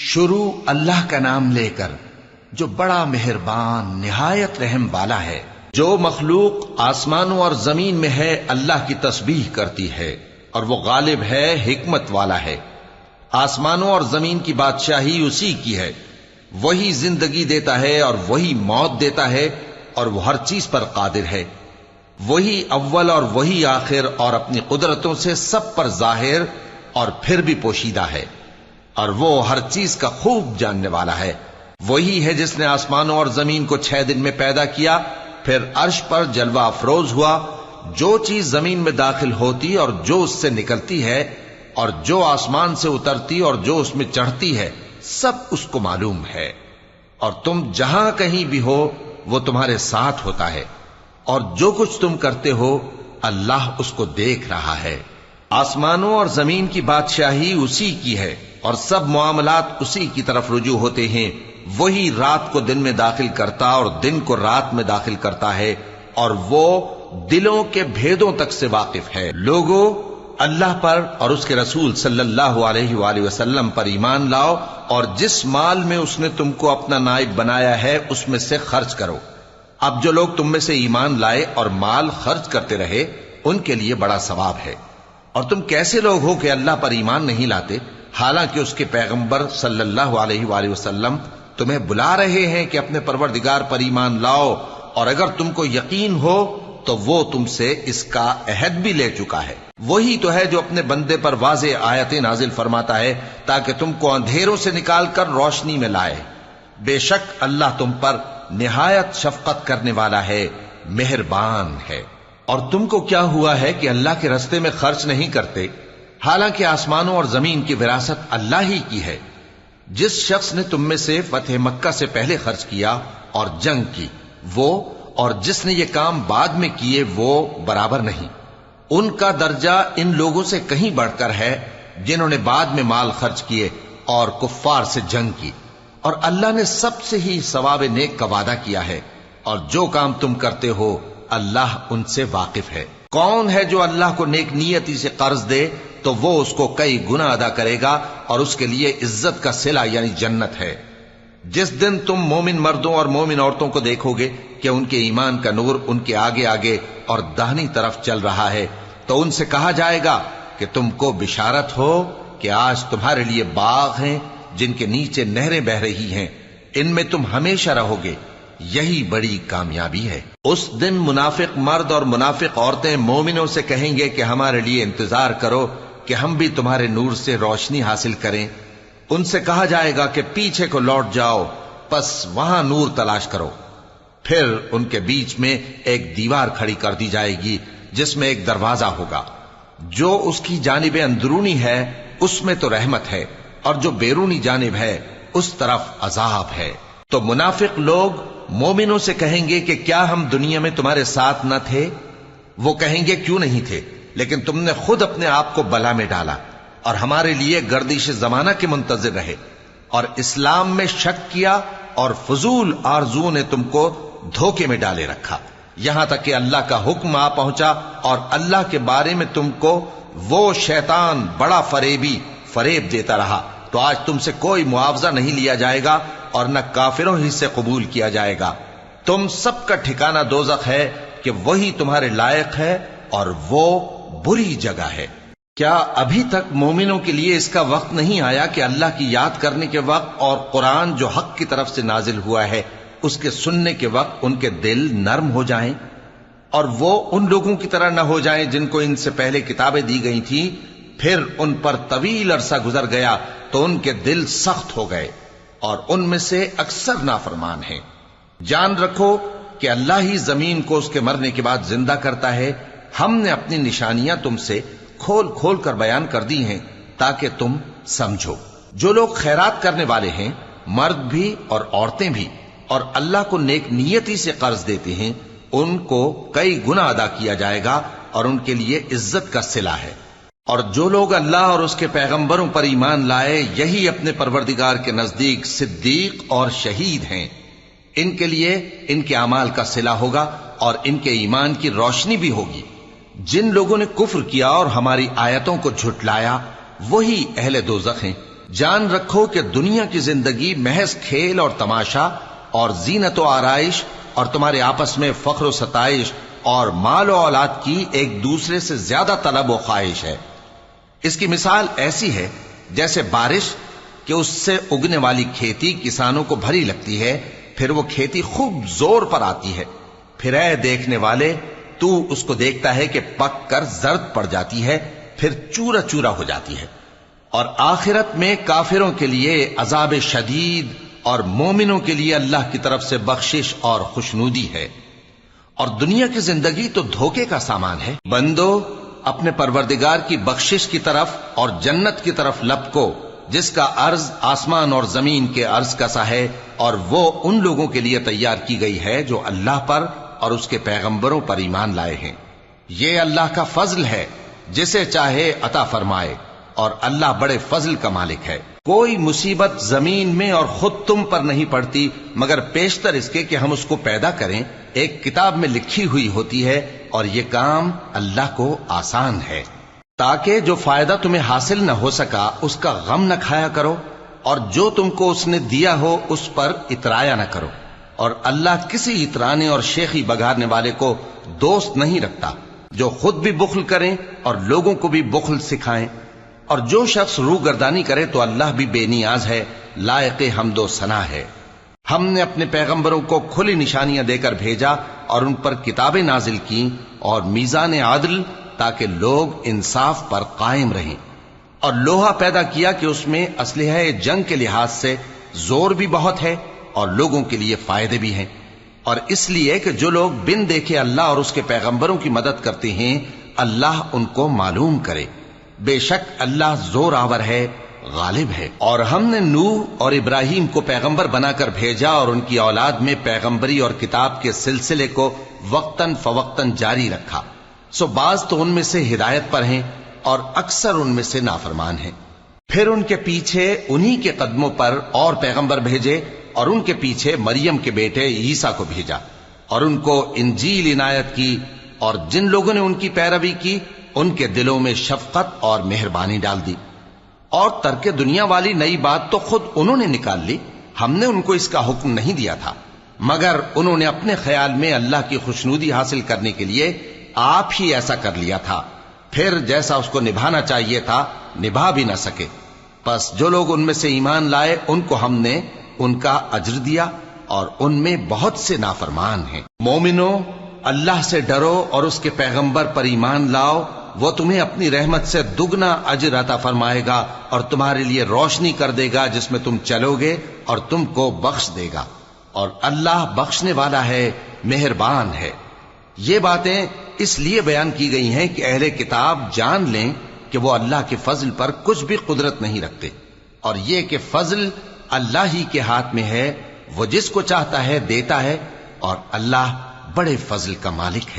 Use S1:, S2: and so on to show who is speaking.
S1: شروع اللہ کا نام لے کر جو بڑا مہربان نہایت رحم والا ہے۔ جو مخلوق آسمانوں اور زمین میں ہے اللہ کی تسبیح کرتی ہے، اور وہ غالب ہے، حکمت والا ہے۔ آسمانوں اور زمین کی بادشاہی اسی کی ہے، وہی زندگی دیتا ہے اور وہی موت دیتا ہے، اور وہ ہر چیز پر قادر ہے۔ وہی اول اور وہی آخر، اور اپنی قدرتوں سے سب پر ظاہر اور پھر بھی پوشیدہ ہے، اور وہ ہر چیز کا خوب جاننے والا ہے۔ وہی ہے جس نے آسمانوں اور زمین کو 6 دن میں پیدا کیا، پھر عرش پر جلوہ افروز ہوا۔ جو چیز زمین میں داخل ہوتی اور جو اس سے نکلتی ہے، اور جو آسمان سے اترتی اور جو اس میں چڑھتی ہے، سب اس کو معلوم ہے۔ اور تم جہاں کہیں بھی ہو وہ تمہارے ساتھ ہوتا ہے، اور جو کچھ تم کرتے ہو اللہ اس کو دیکھ رہا ہے۔ آسمانوں اور زمین کی بادشاہی اسی کی ہے، اور سب معاملات اسی کی طرف رجوع ہوتے ہیں۔ وہی رات کو دن میں داخل کرتا اور دن کو رات میں داخل کرتا ہے، اور وہ دلوں کے بھیدوں تک سے واقف ہے۔ لوگوں، اللہ پر اور اس کے رسول صلی اللہ علیہ وآلہ وسلم پر ایمان لاؤ، اور جس مال میں اس نے تم کو اپنا نائب بنایا ہے اس میں سے خرچ کرو۔ اب جو لوگ تم میں سے ایمان لائے اور مال خرچ کرتے رہے ان کے لیے بڑا ثواب ہے۔ اور تم کیسے لوگ ہو کہ اللہ پر ایمان نہیں لاتے، حالانکہ اس کے پیغمبر صلی اللہ علیہ وآلہ وسلم تمہیں بلا رہے ہیں کہ اپنے پروردگار پر ایمان لاؤ، اور اگر تم کو یقین ہو تو وہ تم سے اس کا عہد بھی لے چکا ہے۔ وہی تو ہے جو اپنے بندے پر واضح آیتیں نازل فرماتا ہے تاکہ تم کو اندھیروں سے نکال کر روشنی میں لائے۔ بے شک اللہ تم پر نہایت شفقت کرنے والا ہے، مہربان ہے۔ اور تم کو کیا ہوا ہے کہ اللہ کے رستے میں خرچ نہیں کرتے، حالانکہ آسمانوں اور زمین کی وراثت اللہ ہی کی ہے۔ جس شخص نے تم میں سے فتح مکہ سے پہلے خرچ کیا اور جنگ کی، وہ اور جس نے یہ کام بعد میں کیے وہ برابر نہیں۔ ان کا درجہ ان لوگوں سے کہیں بڑھ کر ہے جنہوں نے بعد میں مال خرچ کیے اور کفار سے جنگ کی، اور اللہ نے سب سے ہی ثواب نیک کا وعدہ کیا ہے، اور جو کام تم کرتے ہو اللہ ان سے واقف ہے۔ کون ہے جو اللہ کو نیک نیتی سے قرض دے تو وہ اس کو کئی گنا ادا کرے گا، اور اس کے لیے عزت کا صلہ یعنی جنت ہے۔ جس دن تم مومن مردوں اور مومن عورتوں کو دیکھو گے کہ ان کے ایمان کا نور ان کے آگے آگے اور داہنی طرف چل رہا ہے، تو ان سے کہا جائے گا کہ تم کو بشارت ہو کہ آج تمہارے لیے باغ ہیں جن کے نیچے نہریں بہ رہی ہیں، ان میں تم ہمیشہ رہو گے، یہی بڑی کامیابی ہے۔ اس دن منافق مرد اور منافق عورتیں مومنوں سے کہیں گے کہ ہمارے لیے انتظار کرو کہ ہم بھی تمہارے نور سے روشنی حاصل کریں۔ ان سے کہا جائے گا کہ پیچھے کو لوٹ جاؤ، پس وہاں نور تلاش کرو۔ پھر ان کے بیچ میں ایک دیوار کھڑی کر دی جائے گی جس میں ایک دروازہ ہوگا، جو اس کی جانب اندرونی ہے اس میں تو رحمت ہے، اور جو بیرونی جانب ہے اس طرف عذاب ہے۔ تو منافق لوگ مومنوں سے کہیں گے کہ کیا ہم دنیا میں تمہارے ساتھ نہ تھے؟ وہ کہیں گے کیوں نہیں تھے، لیکن تم نے خود اپنے آپ کو بلا میں ڈالا اور ہمارے لیے گردش زمانہ کے منتظر رہے، اور اسلام میں شک کیا، اور فضول آرزوؤں نے تم کو دھوکے میں ڈالے رکھا، یہاں تک کہ اللہ کا حکم آ پہنچا، اور اللہ کے بارے میں تم کو وہ شیطان بڑا فریبی فریب دیتا رہا۔ تو آج تم سے کوئی معاوضہ نہیں لیا جائے گا، اور نہ کافروں ہی سے قبول کیا جائے گا۔ تم سب کا ٹھکانہ دوزخ ہے کہ وہی تمہارے لائق ہے، اور وہ بری جگہ ہے۔ کیا ابھی تک مومنوں کے لیے اس کا وقت نہیں آیا کہ اللہ کی یاد کرنے کے وقت اور قرآن جو حق کی طرف سے نازل ہوا ہے اس کے سننے کے وقت ان کے دل نرم ہو جائیں، اور وہ ان لوگوں کی طرح نہ ہو جائیں جن کو ان سے پہلے کتابیں دی گئی تھیں، پھر ان پر طویل عرصہ گزر گیا تو ان کے دل سخت ہو گئے، اور ان میں سے اکثر نافرمان ہیں۔ جان رکھو کہ اللہ ہی زمین کو اس کے مرنے کے بعد زندہ کرتا ہے۔ ہم نے اپنی نشانیاں تم سے کھول کھول کر بیان کر دی ہیں تاکہ تم سمجھو۔ جو لوگ خیرات کرنے والے ہیں، مرد بھی اور عورتیں بھی، اور اللہ کو نیک نیتی سے قرض دیتے ہیں، ان کو کئی گنا ادا کیا جائے گا، اور ان کے لیے عزت کا صلہ ہے۔ اور جو لوگ اللہ اور اس کے پیغمبروں پر ایمان لائے، یہی اپنے پروردگار کے نزدیک صدیق اور شہید ہیں۔ ان کے لیے ان کے اعمال کا صلہ ہوگا، اور ان کے ایمان کی روشنی بھی ہوگی۔ جن لوگوں نے کفر کیا اور ہماری آیتوں کو جھٹلایا، وہی اہل دوزخ ہیں۔ جان رکھو کہ دنیا کی زندگی محض کھیل اور تماشا اور زینت و آرائش اور تمہارے آپس میں فخر و ستائش اور مال و اولاد کی ایک دوسرے سے زیادہ طلب و خواہش ہے۔ اس کی مثال ایسی ہے جیسے بارش کہ اس سے اگنے والی کھیتی کسانوں کو بھری لگتی ہے، پھر وہ کھیتی خوب زور پر آتی ہے، پھر اے دیکھنے والے تو اس کو دیکھتا ہے کہ پک کر زرد پڑ جاتی ہے، پھر چورا چورا ہو جاتی ہے۔ اور آخرت میں کافروں کے لیے عذاب شدید اور مومنوں کے لیے اللہ کی طرف سے بخشش اور خوشنودی ہے۔ اور دنیا کی زندگی تو دھوکے کا سامان ہے۔ بندو اپنے پروردگار کی بخشش کی طرف اور جنت کی طرف لپکو جس کا عرض آسمان اور زمین کے عرض کا سا ہے، اور وہ ان لوگوں کے لیے تیار کی گئی ہے جو اللہ پر اور اس کے پیغمبروں پر ایمان لائے ہیں۔ یہ اللہ کا فضل ہے، جسے چاہے عطا فرمائے، اور اللہ بڑے فضل کا مالک ہے۔ کوئی مصیبت زمین میں اور خود تم پر نہیں پڑتی مگر پیشتر اس کے کہ ہم اس کو پیدا کریں، ایک کتاب میں لکھی ہوئی ہوتی ہے، اور یہ کام اللہ کو آسان ہے۔ تاکہ جو فائدہ تمہیں حاصل نہ ہو سکا اس کا غم نہ کھایا کرو، اور جو تم کو اس نے دیا ہو اس پر اترایا نہ کرو۔ اور اللہ کسی اترانے اور شیخی بگارنے والے کو دوست نہیں رکھتا، جو خود بھی بخل کریں اور لوگوں کو بھی بخل سکھائیں۔ اور جو شخص روگردانی کرے تو اللہ بھی بے نیاز ہے، لائق حمد و ثنا ہے۔ ہم نے اپنے پیغمبروں کو کھلی نشانیاں دے کر بھیجا اور ان پر کتابیں نازل کی اور میزان عدل، تاکہ لوگ انصاف پر قائم رہیں، اور لوہا پیدا کیا کہ اس میں اسلحہ جنگ کے لحاظ سے زور بھی بہت ہے اور لوگوں کے لیے فائدے بھی ہیں، اور اس لیے کہ جو لوگ بن دیکھے اللہ اور اس کے پیغمبروں کی مدد کرتے ہیں اللہ ان کو معلوم کرے۔ بے شک اللہ زور آور ہے، غالب ہے۔ اور ہم نے نوح اور ابراہیم کو پیغمبر بنا کر بھیجا اور ان کی اولاد میں پیغمبری اور کتاب کے سلسلے کو وقتاً فوقتاً جاری رکھا، سو بعض تو ان میں سے ہدایت پر ہیں اور اکثر ان میں سے نافرمان ہیں۔ پھر ان کے پیچھے انہی کے قدموں پر اور پیغمبر بھیجے، اور ان کے پیچھے مریم کے بیٹے عیسیٰ کو بھیجا، اور ان کو انجیل عنایت کی، اور جن لوگوں نے ان کی پیروی کی ان کے دلوں میں شفقت اور مہربانی ڈال دی۔ اور ترک دنیا والی نئی بات تو خود انہوں نے نکال لی، ہم نے ان کو اس کا حکم نہیں دیا تھا، مگر انہوں نے اپنے خیال میں اللہ کی خوشنودی حاصل کرنے کے لیے آپ ہی ایسا کر لیا تھا، پھر جیسا اس کو نبھانا چاہیے تھا نبھا بھی نہ سکے۔ پس جو لوگ ان میں سے ایمان لائے ان کو ہم نے ان کا اجر دیا، اور ان میں بہت سے نافرمان ہیں۔ مومنو اللہ سے ڈرو اور اس کے پیغمبر پر ایمان لاؤ، وہ تمہیں اپنی رحمت سے دگنا اجر عطا فرمائے گا اور تمہارے لیے روشنی کر دے گا جس میں تم چلو گے، اور تم کو بخش دے گا، اور اللہ بخشنے والا ہے، مہربان ہے۔ یہ باتیں اس لیے بیان کی گئی ہیں کہ اہل کتاب جان لیں کہ وہ اللہ کے فضل پر کچھ بھی قدرت نہیں رکھتے، اور یہ کہ فضل اللہ ہی کے ہاتھ میں ہے، وہ جس کو چاہتا ہے دیتا ہے، اور اللہ بڑے فضل کا مالک ہے۔